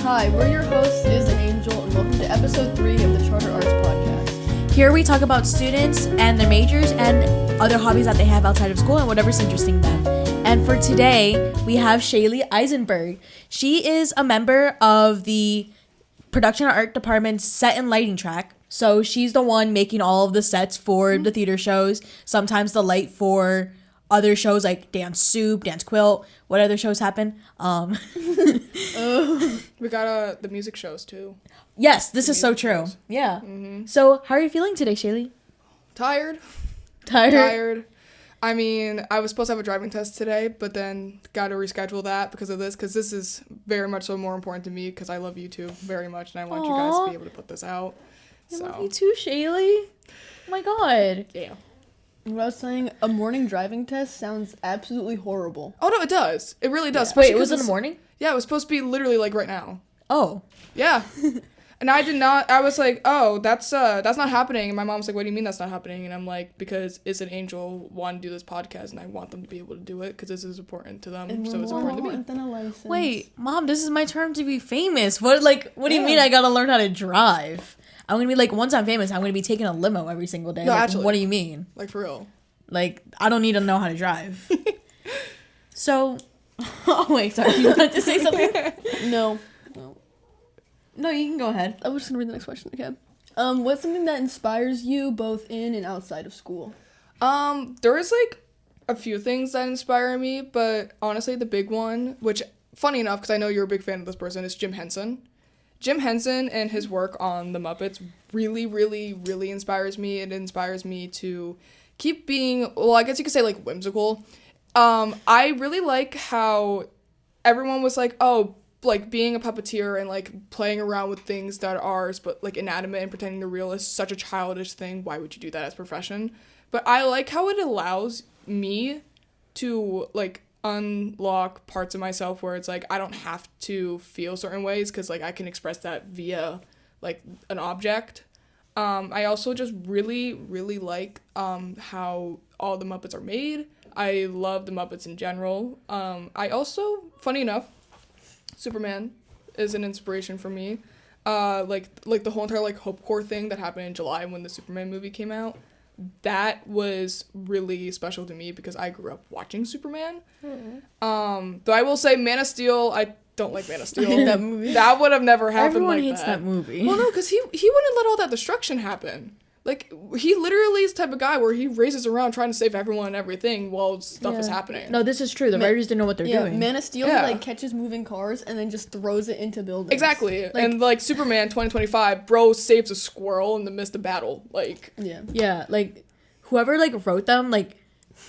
Hi, we're your hosts, Liz and Angel, and welcome to episode 3 of the Charter Arts Podcast. Here we talk about students and their majors and other hobbies that they have outside of school and whatever's interesting them. And for today, we have SheaLeigh Eisenberg. She is a member of the Production and Art Department's set and lighting track. So she's the one making all of the sets for the theater shows, sometimes the light for other shows like Dance Soup, Dance Quilt. What other shows happen? We got the music shows too. Yes, this is so true. Shows. Yeah. Mm-hmm. So how are you feeling today, SheaLeigh? Tired. I mean, I was supposed to have a driving test today, but then got to reschedule that because this is very much so more important to me because I love you two very much and I want you guys to be able to put this out. I love you too, SheaLeigh. Oh my god. Yeah. What I was saying, a morning driving test sounds absolutely horrible. Oh, no, it does. It really does. Yeah. Wait, it was in the morning? Yeah, it was supposed to be literally like right now. Oh. Yeah. And I was like, oh, that's not happening. And my mom's like, what do you mean that's not happening? And I'm like, because Is an Angel want to do this podcast and I want them to be able to do it because this is important to them. And so it's important to me. Than a license. Wait, Mom, this is my turn to be famous. What do you mean I gotta learn how to drive? I'm gonna be like, once I'm famous, I'm gonna be taking a limo every single day. No, like, actually. What do you mean? Like, for real. Like, I don't need to know how to drive. So, oh wait, sorry, you wanted to say something? No, You can go ahead. I was just gonna read the next question again. What's something that inspires you both in and outside of school? There is like a few things that inspire me, but honestly, the big one, which funny enough, because I know you're a big fan of this person, is Jim Henson. Jim Henson and his work on the Muppets really, really, really inspires me. It inspires me to keep being, well, I guess you could say like whimsical. I really like how everyone was like, oh, like being a puppeteer and like playing around with things that are ours, but like inanimate and pretending they're real is such a childish thing. Why would you do that as a profession? But I like how it allows me to like unlock parts of myself where it's like I don't have to feel certain ways because like I can express that via like an object. I also just really, really like how all the Muppets are made. I love the Muppets in general. I also, funny enough, Superman is an inspiration for me. Like the whole entire like Hope Corps thing that happened in July when the Superman movie came out. That was really special to me because I grew up watching Superman. Mm-hmm. Though I will say Man of Steel, I don't like Man of Steel. I hate that movie. That would have never happened. Everyone like hates that movie. Well, no, because he wouldn't let all that destruction happen. Like, he literally is the type of guy where he races around trying to save everyone and everything while stuff is happening. No, this is true. The writers didn't know what they're doing. Man of Steel like catches moving cars and then just throws it into buildings. Exactly. Like, and like Superman 2025, bro saves a squirrel in the midst of battle. Like, yeah, like whoever like wrote them, like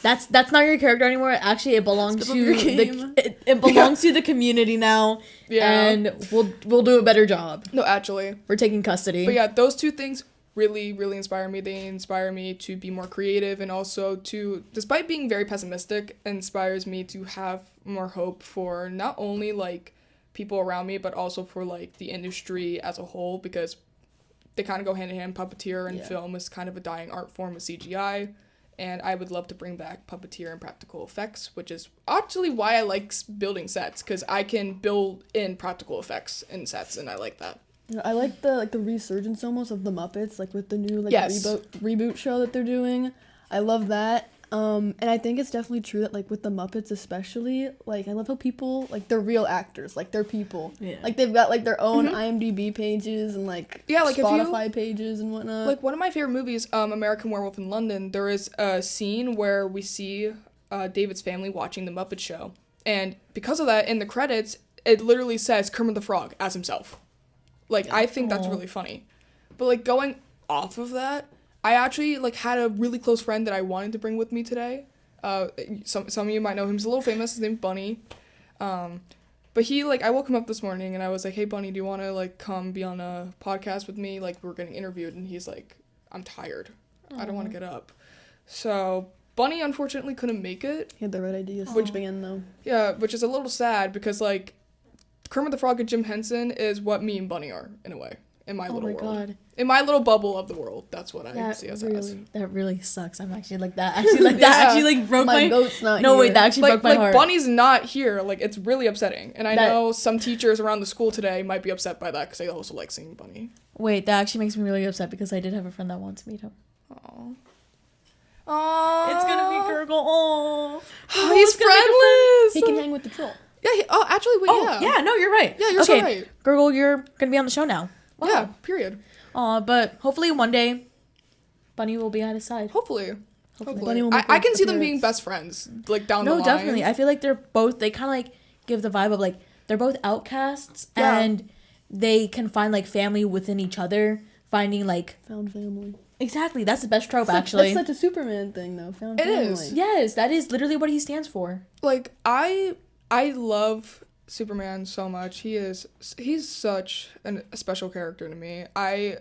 that's not your character anymore. Actually, it belongs to it belongs to the community now. Yeah. And we'll do a better job. No, actually. We're taking custody. But yeah, those two things really, really inspire me. They inspire me to be more creative and also to, despite being very pessimistic, inspires me to have more hope for not only like people around me, but also for like the industry as a whole, because they kind of go hand in hand. Puppeteer and film is kind of a dying art form with CGI, and I would love to bring back puppeteer and practical effects, which is actually why I like building sets, because I can build in practical effects in sets, and I like that. I like the resurgence almost of the Muppets, like with the new reboot show that they're doing. I love that. And I think it's definitely true that like with the Muppets especially, like I love how people like they're real actors, like they're people. Yeah. Like they've got like their own IMDb pages and like Spotify pages and whatnot. Like one of my favorite movies, American Werewolf in London, there is a scene where we see David's family watching the Muppet Show. And because of that, in the credits, it literally says Kermit the Frog as himself. Like, I think that's really funny. But, like, going off of that, I actually, like, had a really close friend that I wanted to bring with me today. Some of you might know him. He's a little famous. His name's Bunny. But he, like, I woke him up this morning, and I was like, hey, Bunny, do you want to, like, come be on a podcast with me? Like, we're getting interviewed. And he's like, I'm tired. I don't want to get up. So Bunny, unfortunately, couldn't make it. He had the right idea sleeping in, though. Yeah, which is a little sad because, like, Kermit the Frog and Jim Henson is what me and Bunny are, in a way. in my little world. God. In my little bubble of the world, that's what I see us as. That really sucks. I'm actually like that. Actually broke my goat's not No, here. wait, that actually broke my heart. Bunny's not here. Like, it's really upsetting. And I know some teachers around the school today might be upset by that because they also like seeing Bunny. Wait, that actually makes me really upset because I did have a friend that wants to meet him. Aww. Aww. It's gonna be Gurgle. Aww. Oh, he's friendless. He can hang with the troll. Yeah. Actually, wait. Yeah, no, you're right. Yeah, you're so right. Gurgle, you're gonna be on the show now. Wow. Yeah. Period. But hopefully one day, Bunny will be at his side. Hopefully. Bunny will I can see them being best friends, like down the line. No, definitely. I feel like they kind of like give the vibe of like they're both outcasts and they can find like family within each other, finding like found family. Exactly, that's the best trope actually. That's such a Superman thing though. Found family. It is. Yes, that is literally what he stands for. Like I love Superman so much. He's such a special character to me.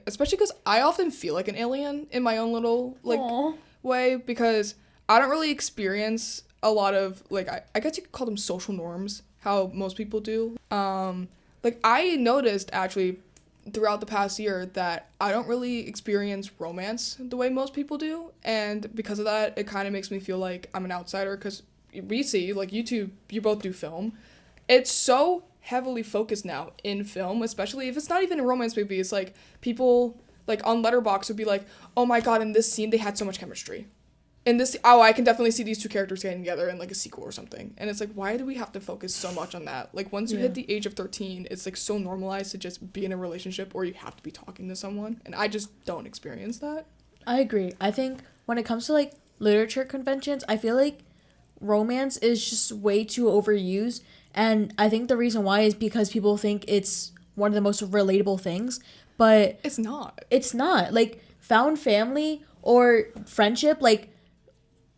Especially because I often feel like an alien in my own little way because I don't really experience a lot of like I guess you could call them social norms how most people do. Like I noticed actually throughout the past year that I don't really experience romance the way most people do, and because of that it kind of makes me feel like I'm an outsider because we see like you both do film. It's so heavily focused now in film, especially if it's not even a romance movie. It's like people like on Letterboxd would be like, oh my god, in this scene they had so much chemistry. In this, I can definitely see these two characters getting together in like a sequel or something. And it's like, why do we have to focus so much on that? Like once you hit the age of 13, it's like so normalized to just be in a relationship or you have to be talking to someone. And I just don't experience that. I agree. I think when it comes to like literature conventions, I feel like romance is just way too overused. And I think the reason why is because people think it's one of the most relatable things, but it's not. It's not. Like found family or friendship, like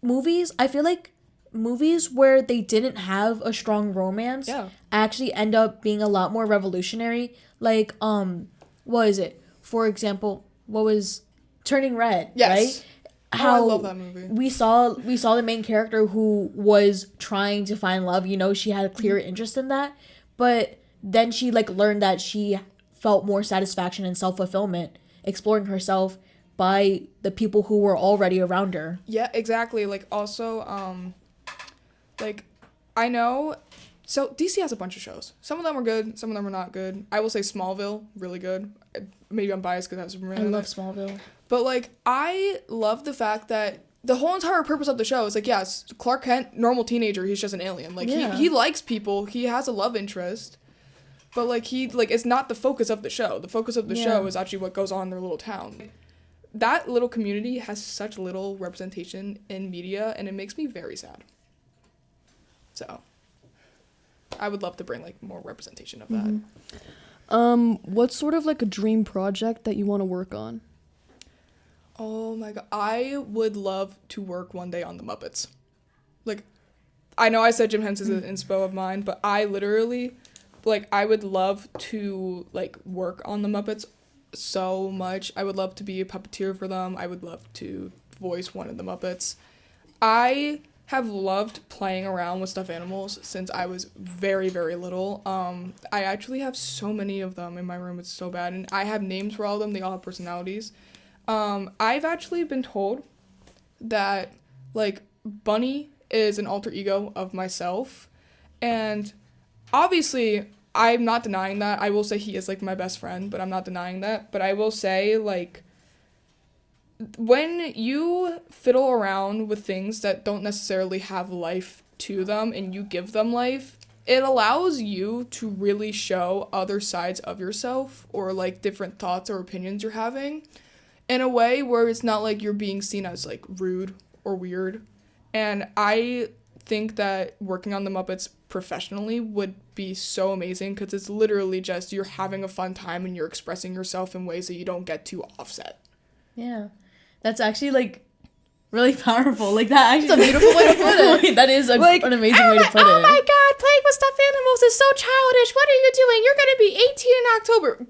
movies, I feel like movies where they didn't have a strong romance actually end up being a lot more revolutionary. Like, what is it? For example, what was Turning Red, right? I love that movie. We saw the main character who was trying to find love, you know, she had a clear interest in that, but then she like learned that she felt more satisfaction and self-fulfillment exploring herself by the people who were already around her. Yeah, exactly. Like also like I know so DC has a bunch of shows. Some of them are good, some of them are not good. I will say Smallville, really good. Maybe I'm biased because that's Superman. I love Smallville. But like I love the fact that the whole entire purpose of the show is like, yes, Clark Kent, normal teenager, he's just an alien. Like he likes people, he has a love interest. But like it's not the focus of the show. The focus of the show is actually what goes on in their little town. That little community has such little representation in media, and it makes me very sad. So, I would love to bring, like, more representation of that. What's sort of, like, a dream project that you want to work on? Oh, my God. I would love to work one day on The Muppets. Like, I know I said Jim Henson's an inspo of mine, but I literally, like, I would love to, like, work on The Muppets so much. I would love to be a puppeteer for them. I would love to voice one of the Muppets. I have loved playing around with stuffed animals since I was very, very little. I actually have so many of them in my room. It's so bad. And I have names for all of them. They all have personalities. I've actually been told that, like, Bunny is an alter ego of myself. And obviously I'm not denying that. I will say he is, like, my best friend, but I'm not denying that. But I will say, like, when you fiddle around with things that don't necessarily have life to them and you give them life, it allows you to really show other sides of yourself or, like, different thoughts or opinions you're having in a way where it's not like you're being seen as, like, rude or weird. And I think that working on the Muppets professionally would be so amazing because it's literally just you're having a fun time and you're expressing yourself in ways that you don't get too offset. Yeah. That's actually, like, really powerful. Like, that actually... That's a beautiful way to put it. That is an amazing way to put it. Oh my god, playing with stuffed animals is so childish. What are you doing? You're going to be 18 in October.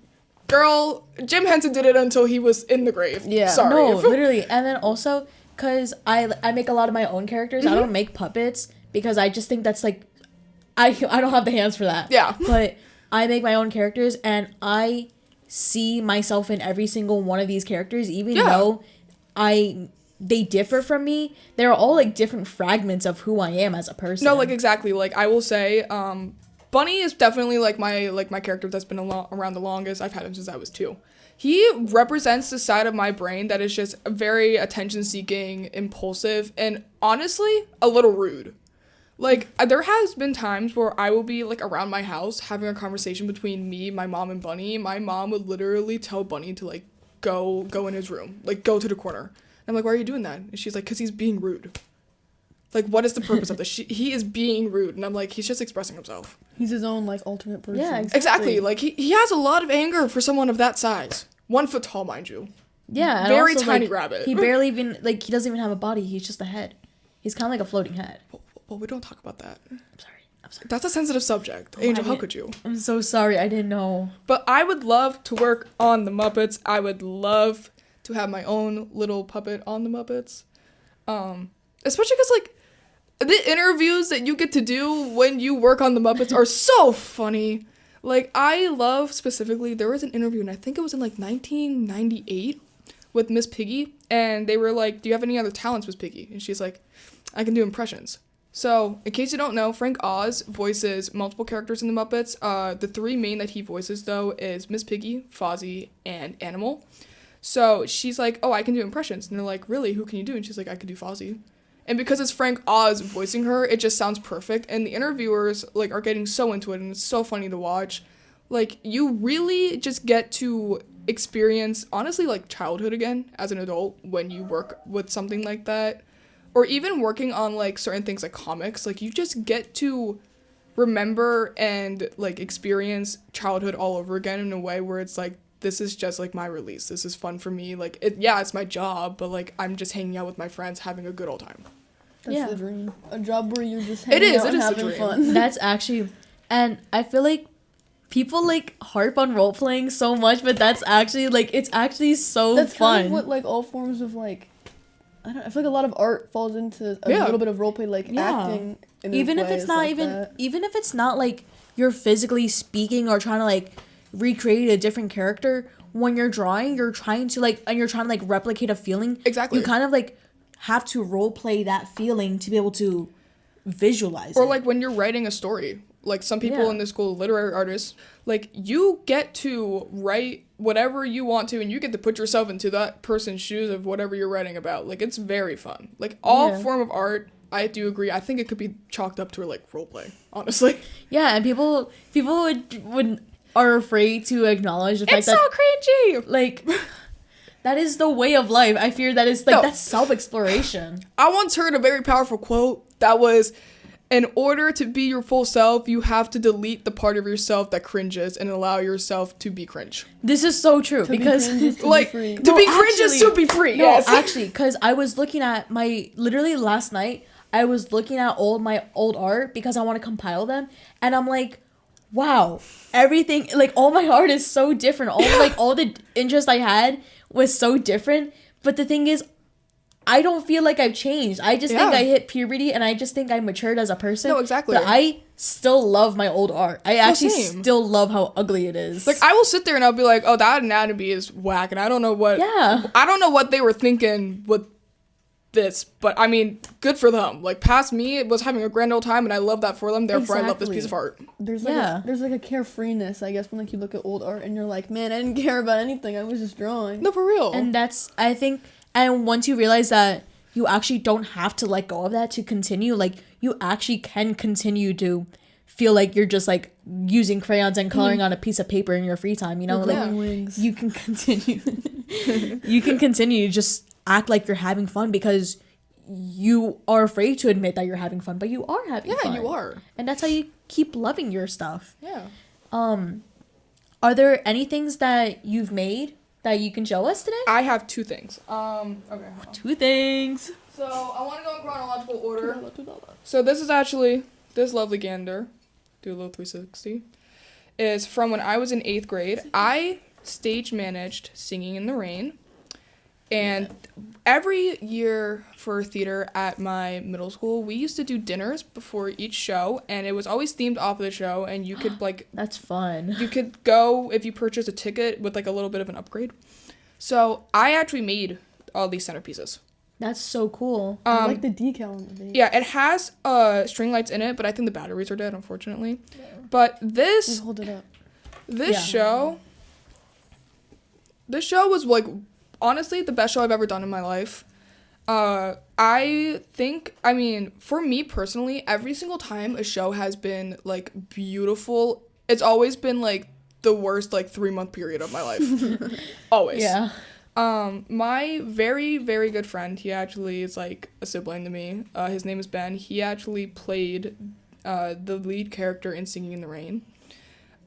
Girl, Jim Henson did it until he was in the grave. Yeah. Sorry. No, literally. And then also, because I make a lot of my own characters. I don't make puppets because I just think that's, like... I don't have the hands for that. Yeah. But I make my own characters, and I see myself in every single one of these characters, even though they differ from me. They're all like different fragments of who I am as a person. No, like exactly. Like I will say, Bunny is definitely like my character that's been around the longest. I've had him since I was 2. He represents the side of my brain that is just very attention-seeking, impulsive, and honestly a little rude. Like, there has been times where I will be, like, around my house having a conversation between me, my mom, and Bunny. My mom would literally tell Bunny to, like, go in his room. Like, go to the corner. And I'm like, why are you doing that? And she's like, because he's being rude. Like, what is the purpose of this? He is being rude. And I'm like, he's just expressing himself. He's his own, like, alternate person. Yeah, Exactly. Like, he has a lot of anger for someone of that size. 1 foot tall, mind you. Yeah. And very also, tiny like, rabbit. He barely even, like, he doesn't even have a body. He's just a head. He's kind of like a floating head. Well, we don't talk about that. I'm sorry. That's a sensitive subject. Angel, how could you? I'm so sorry. I didn't know. But I would love to work on the Muppets. I would love to have my own little puppet on the Muppets. Especially because, like, the interviews that you get to do when you work on the Muppets are so funny. Like, I love specifically, there was an interview, and I think it was in, like, 1998 with Miss Piggy. And they were like, do you have any other talents, Miss Piggy? And she's like, I can do impressions. So, in case you don't know, Frank Oz voices multiple characters in the Muppets. The 3 main that he voices, though, is Miss Piggy, Fozzie, and Animal. So, she's like, oh, I can do impressions. And they're like, really? Who can you do? And she's like, I can do Fozzie. And because it's Frank Oz voicing her, it just sounds perfect. And the interviewers, like, are getting so into it, and it's so funny to watch. Like, you really just get to experience, honestly, like, childhood again as an adult when you work with something like that. Or even working on, like, certain things like comics, like, you just get to remember and, like, experience childhood all over again in a way where it's, like, this is just, like, my release. This is fun for me. Like, it's my job, but, like, I'm just hanging out with my friends having a good old time. That's the dream. A job where you're just hanging out and having fun. That's actually, and I feel like people, like, harp on role-playing so much, but that's actually, like, it's actually so that's fun. That's kind of what, like, all forms of, like, I feel like a lot of art falls into a little bit of roleplay, like acting. Even if it's not like even if it's not like you're physically speaking or trying to like recreate a different character. When you're drawing, you're trying to like replicate a feeling. Exactly. You kind of like have to roleplay that feeling to be able to visualize it. Or like when you're writing a story. Like, some people in this school, literary artists, like, you get to write whatever you want to, and you get to put yourself into that person's shoes of whatever you're writing about. Like, it's very fun. Like, all form of art, I do agree. I think it could be chalked up to, like, roleplay, honestly. Yeah, and people are afraid to acknowledge the fact that... It's so cringy! Like... That is the way of life. I fear that is, like, that's self-exploration. I once heard a very powerful quote that was... In order to be your full self, you have to delete the part of yourself that cringes and allow yourself to be cringe. This is so true because, like, to be cringe is to be free. No, actually, because I was looking at literally last night, I was looking at my old art because I want to compile them, and I'm like, wow, everything, like, all my art is so different. All the interest I had was so different, but the thing is, I don't feel like I've changed. I just think I hit puberty, and I just think I matured as a person. No, exactly. But I still love my old art. I actually still love how ugly it is. Like, I will sit there and I'll be like, oh, that anatomy is whack, and I don't know what... Yeah. I don't know what they were thinking with this, but, I mean, good for them. Like, past me, it was having a grand old time, and I love that for them. Therefore, I love this piece of art. There's like a carefreeness, I guess, when, like, you look at old art, and you're like, man, I didn't care about anything. I was just drawing. No, for real. And that's, I think... And once you realize that you actually don't have to let go of that to continue, like, you actually can continue to feel like you're just, like, using crayons and coloring on a piece of paper in your free time, you know? Like, you can continue. You can continue to just act like you're having fun because you are afraid to admit that you're having fun, but you are having fun. Yeah, you are. And that's how you keep loving your stuff. Yeah. Are there any things that you've made that you can show us today? I have 2 things. Okay. 2 things. So, I want to go in chronological order. So, this is actually, this lovely gander, do a little 360, is from when I was in 8th grade. I stage managed Singing in the Rain, And every year for theater at my middle school, we used to do dinners before each show, and it was always themed off of the show, and you could like That's fun. you could go if you purchase a ticket with like a little bit of an upgrade. So I actually made all these centerpieces. That's so cool. I like the decal on the base. Yeah, it has string lights in it, but I think the batteries are dead, unfortunately. Yeah. But Just hold it up. This show was like honestly the best show I've ever done in my life. I mean, for me personally, every single time a show has been like beautiful, it's always been like the worst like 3-month period of my life. Always. Yeah. My very, very good friend, he actually is like a sibling to me. His name is Ben. He actually played the lead character in Singing in the Rain.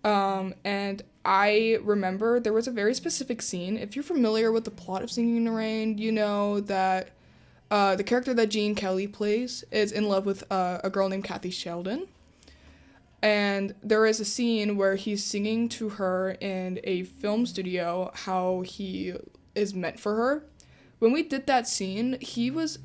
And I remember there was a very specific scene. If you're familiar with the plot of Singing in the Rain, you know that the character that Gene Kelly plays is in love with a girl named Kathy Sheldon. And there is a scene where he's singing to her in a film studio how he is meant for her. When we did that scene,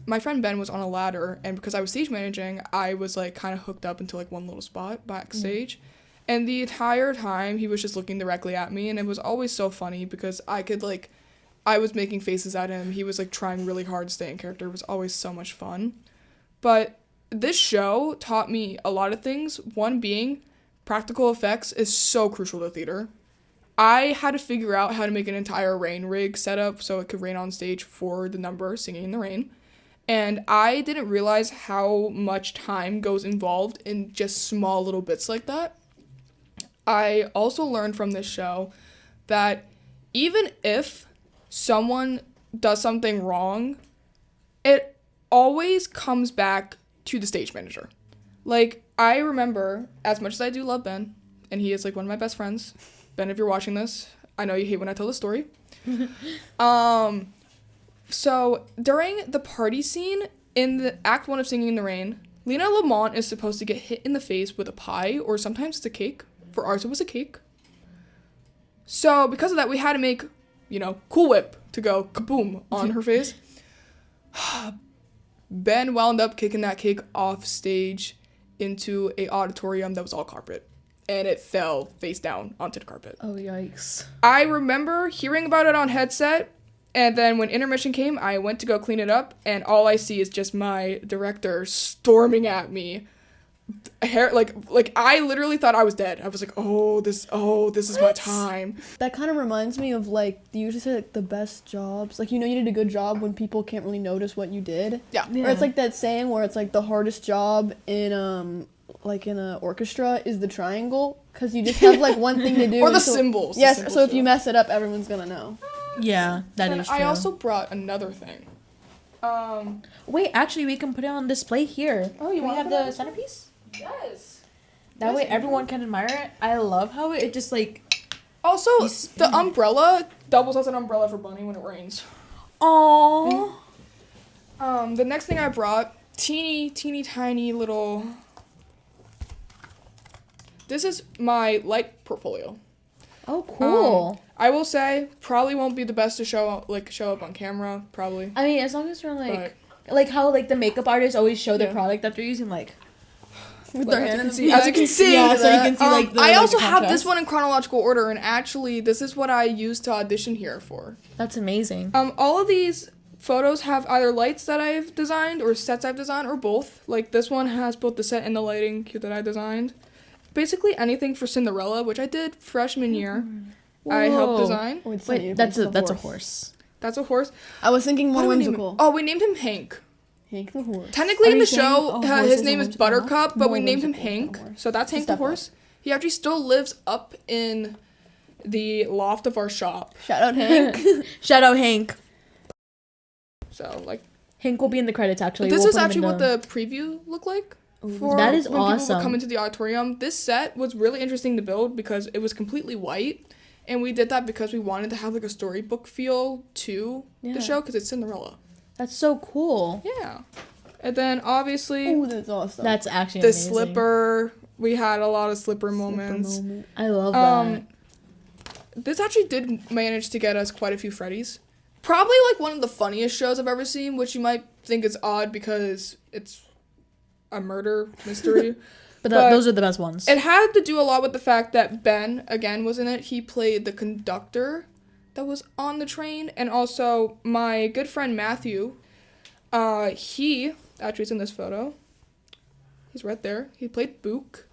my friend Ben was on a ladder, and because I was stage managing, I was like kind of hooked up into like one little spot backstage. And the entire time he was just looking directly at me, and it was always so funny because I was making faces at him. He was like trying really hard to stay in character. It was always so much fun. But this show taught me a lot of things. One being practical effects is so crucial to theater. I had to figure out how to make an entire rain rig setup so it could rain on stage for the number Singing in the Rain. And I didn't realize how much time goes involved in just small little bits like that. I also learned from this show that even if someone does something wrong, it always comes back to the stage manager. Like, I remember, as much as I do love Ben, and he is like one of my best friends, Ben, if you're watching this, I know you hate when I tell the story. So during the party scene in the Act 1 of Singing in the Rain, Lena Lamont is supposed to get hit in the face with a pie, or sometimes it's a cake. For ours, it was a cake. So because of that, we had to make, Cool Whip to go kaboom on her face. Ben wound up kicking that cake off stage into a auditorium that was all carpet. And it fell face down onto the carpet. Oh, yikes. I remember hearing about it on headset, and then when intermission came, I went to go clean it up, and all I see is just my director storming at me. I literally thought I was dead. I was like, this is my time. That kind of reminds me of, like, they usually say, like, the best jobs. Like, you did a good job when people can't really notice what you did. Yeah. Or it's like that saying where it's, like, the hardest job in, like, in an orchestra is the triangle. Because you just have, like, one thing to do. Or the cymbals. Yes, the cymbals so if you mess it up, everyone's gonna know. Yeah, that is true. I also brought another thing. Wait, actually, we can put it on display here. Oh, you we want have the centerpiece? Yes. That way everyone can admire it. I love how it just like... Also, the umbrella doubles as an umbrella for Bunny when it rains. Aww. The next thing I brought, teeny tiny little... This is my light portfolio. Oh, cool. I will say, probably won't be the best to show up on camera, probably. I mean, as long as you're like how like the makeup artists always show their product that they're using, like... With their hand as you can see. Yeah, so you can see like the I also the have this one in chronological order, and actually, this is what I used to audition here for. That's amazing. All of these photos have either lights that I've designed or sets I've designed, or both. Like, this one has both the set and the lighting that I designed. Basically anything for Cinderella, which I did freshman year. Whoa. I helped design. Wait, that's a horse. That's a horse. I was thinking more whimsical. Oh, we named him Hank. Hank the horse. Technically in the show, his name is Buttercup, but we named him Hank. So that's Hank the horse. He actually still lives up in the loft of our shop. Shout out Hank. Shout out Hank. So, like... Hank will be in the credits, actually. This is actually what the preview looked like. That is when awesome. People would come into the auditorium. This set was really interesting to build because it was completely white. And we did that because we wanted to have like a storybook feel to the show because it's Cinderella. That's so cool. Yeah. And then obviously... Oh, that's awesome. That's actually the amazing. slipper. We had a lot of slipper moments. I love that. This actually did manage to get us quite a few Freddies. Probably like one of the funniest shows I've ever seen, which you might think is odd because it's a murder mystery. But those are the best ones. It had to do a lot with the fact that Ben, again, was in it. He played the conductor that was on the train. And also, my good friend Matthew, he actually is in this photo. He's right there. He played Book.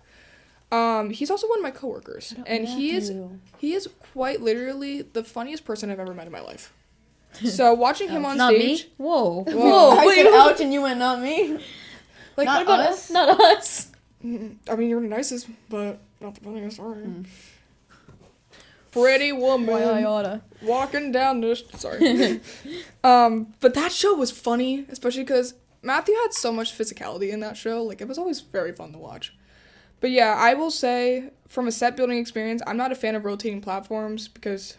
He's also one of my coworkers. And he is quite literally the funniest person I've ever met in my life. So watching him on not stage. Me? Whoa. I said ouch and you went not me. Like, not what about us? Not us. I mean, you're the nicest, but not the funniest. Sorry. Pretty woman walking down this. Sorry. But that show was funny, especially because Matthew had so much physicality in that show. Like, it was always very fun to watch. But yeah, I will say, from a set building experience, I'm not a fan of rotating platforms because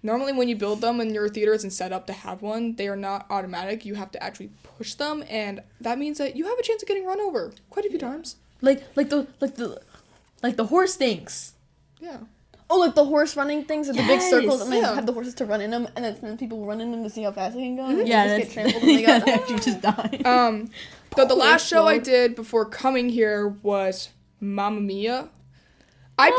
normally when you build them and your theater isn't set up to have one, they are not automatic. You have to actually push them, and that means that you have a chance of getting run over quite a few times. Like the horse things. Yeah. Oh, like the horse running things with the big Yes, circles, and they yeah. have the horses to run in them, and then people run in them to see how fast they can go. And Yeah, they just get trampled and they got actually just died. The last show I did before coming here was Mamma Mia. I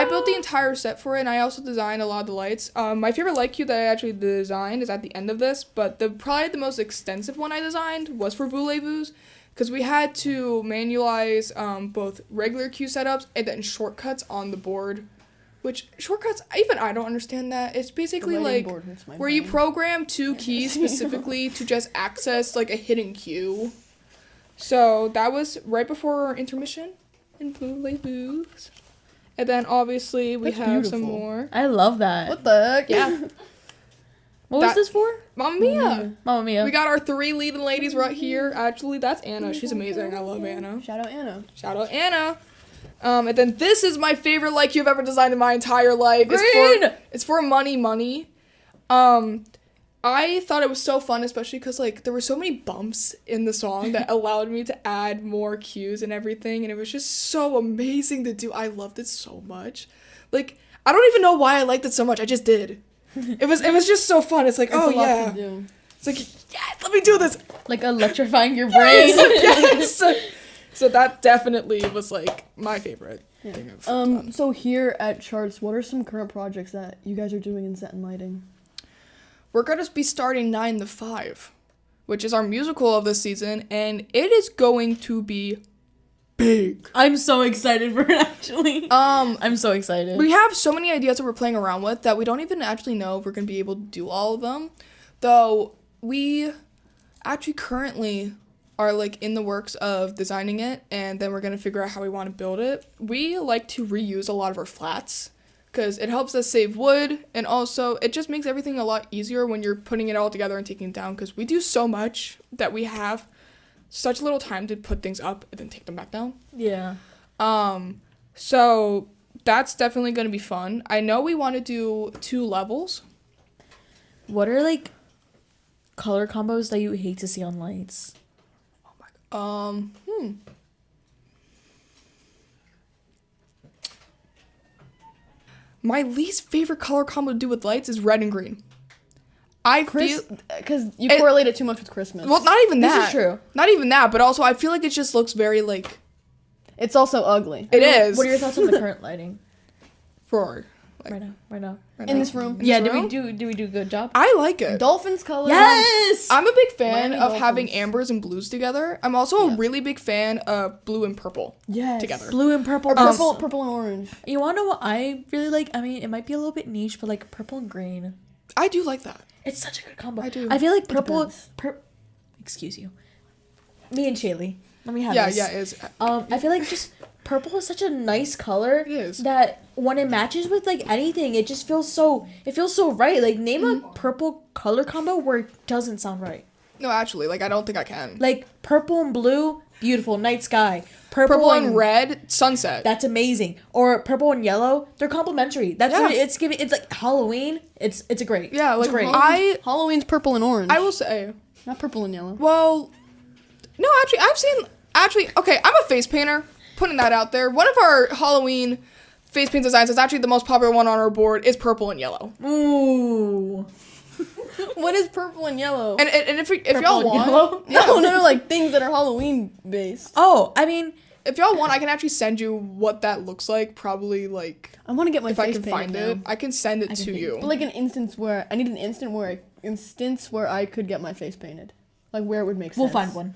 built the entire set for it, and I also designed a lot of the lights. My favorite light cue that I actually designed is at the end of this, but probably the most extensive one I designed was for Voulez-Vous, because we had to manualize both regular cue setups and then shortcuts on the board. Which shortcuts, even I don't understand that. It's basically like where you program two keys specifically to just access like a hidden cue. So that was right before our intermission in Voulez-Vous. And then obviously we have some more. I love that. What the heck? Yeah. What was this for? Mamma Mia. Mamma Mia. We got our 3 leading ladies right here. Actually, that's Anna. She's amazing. I love Anna. Shout out Anna. Shout out Anna. And then this is my favorite like you've ever designed in my entire life. Green! It's for Money. I thought it was so fun, especially because like there were so many bumps in the song that allowed me to add more cues and everything, and it was just so amazing to do. I loved it so much. Like, I don't even know why I liked it so much. I just did. It was just so fun. It's like, There's oh a lot yeah. to do. It's like, yes, let me do this. Like electrifying your brain. Yes. So that definitely was like my favorite thing of done. So here at Charts, what are some current projects that you guys are doing in set and lighting? We're going to be starting 9 to 5, which is our musical of this season, and it is going to be big. I'm so excited for it, actually. I'm so excited. We have so many ideas that we're playing around with that we don't even actually know if we're going to be able to do all of them. Though we actually currently are like in the works of designing it, and then we're going to figure out how we want to build it. We like to reuse a lot of our flats because it helps us save wood, and also it just makes everything a lot easier when you're putting it all together and taking it down, because we do so much that we have such little time to put things up and then take them back down. Yeah. So that's definitely going to be fun. I know we want to do 2 levels. What are like color combos that you hate to see on lights? Oh my god. My least favorite color combo to do with lights is red and green. Because you correlate it too much with Christmas. Well, not even that. This is true. Not even that, but also I feel like it just looks very like. It's also ugly. It is. What are your thoughts on the current lighting? For like, Right now. In this room. Yeah, room? do we do a good job? I like it. Dolphins color. Yes. I'm a big fan Miami of having Dolphins. ambers and blues together. I'm also a really big fan of blue and purple Yes. together. Blue and purple. Purple and orange. You wanna know what I really like? I mean, it might be a little bit niche, but like purple and green. I do like that. It's such a good combo. I do. I feel like It purple. depends. Excuse you. Me and SheaLeigh. Let me have Yeah, this. yeah, it is. I feel like just purple is such a nice color. It is. That when it matches with like anything, it just feels so. It feels so right. Like name a purple color combo where it doesn't sound right. No, actually, like I don't think I can. Like purple and blue, beautiful, night sky. Purple and red, sunset. That's amazing. Or purple and yellow, they're complementary. That's Yeah. what it's giving. It's like Halloween. It's a great. Yeah, like it's great. Halloween's purple and orange. I will say, Not purple and yellow. well, no, actually, okay, I'm a face painter. Putting that out there. One of our Halloween face paint designs is actually the most popular one on our board is purple and yellow. Ooh. What is purple and yellow? And if y'all want, No, like things that are Halloween based. Oh, I mean, if y'all want, I can actually send you what that looks like. Probably like I want to get my if face I can painted find now. it, I can send it to you. But like an instance where I need an instance where I could get my face painted, like where it would make sense. we'll find one.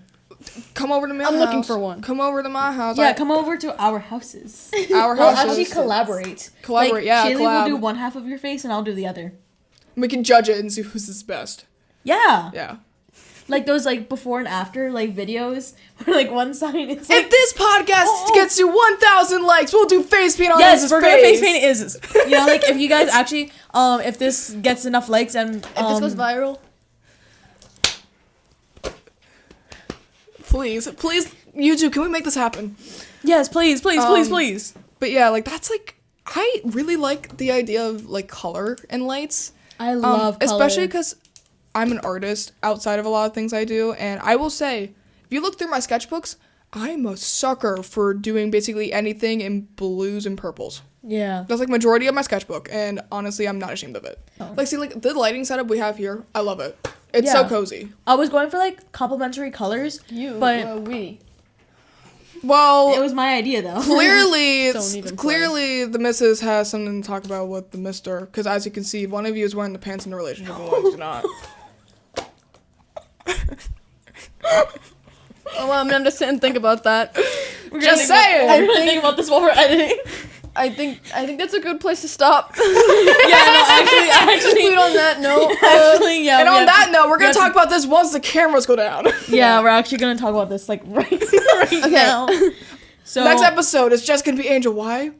Come over to my I'm house. looking for one. Come over to my house. Yeah, come over to our houses. Our We'll house. actually collaborate. Collaborate, yeah, SheaLeigh collab. will do one half of your face and I'll do the other. We can judge it and see who's the best. Yeah. Yeah. Like those like before and after like videos where like one side it's like If this podcast gets to 1,000 likes, we'll do face paint on yes, his we're face. gonna face paint Iz's. You know, like if you guys actually if this gets enough likes and If this goes viral, Please, YouTube, can we make this happen? yes, please. But yeah, like that's like I really like the idea of like color and lights. I love color. Especially because I'm an artist outside of a lot of things I do, and I will say, if you look through my sketchbooks, I'm a sucker for doing basically anything in blues and purples. Yeah. That's like majority of my sketchbook, and honestly, I'm not ashamed of it. Oh. Like, see, like the lighting setup we have here, I love it. It's so Yeah. cozy. I was going for like complementary colors, but we. Well, it was my idea though. clearly, Don't even play. clearly the missus has something to talk about with the mister, because as you can see, one of you is wearing the pants in the relationship and one is not. Oh, well, I'm gonna just sit and think about that. Just saying. We're gonna think about this while we're editing. I think that's a good place to stop. Yeah, no, actually, Conclude on that note. actually, yeah. And we on have that to- note, we're we gonna have talk about this once the cameras go down. Yeah, we're actually gonna talk about this like right now. So Next episode is just gonna be Angel. Why?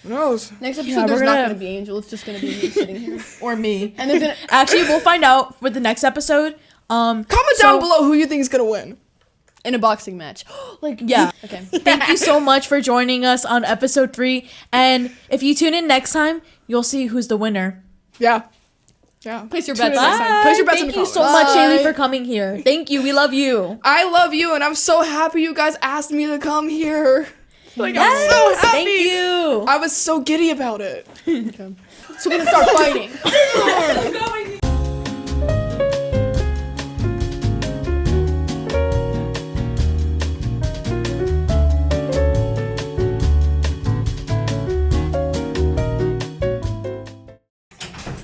Who knows? Next episode, Yeah, there's we're not gonna- gonna be Angel. It's just gonna be me sitting here. or me. And there's gonna. Actually, we'll find out with the next episode. Comment down below who you think is gonna win. In a boxing match. Yeah. Okay. Thank you so much for joining us on episode 3. And if you tune in next time, you'll see who's the winner. Yeah. Yeah. Place your Tune bets in next next time. Place your bets in Thank the you so comments. much, Bye. SheaLeigh, for coming here. Thank you. We love you. I love you, and I'm so happy you guys asked me to come here. Like, Yes, I'm so happy. thank you. I was so giddy about it. Okay. So we're gonna start fighting.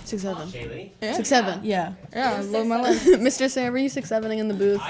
6'7". SheaLeigh. Yeah. 6'7". Yeah. Yeah, I love my life. Mr. Sam, were you 6'7"ing in the booth?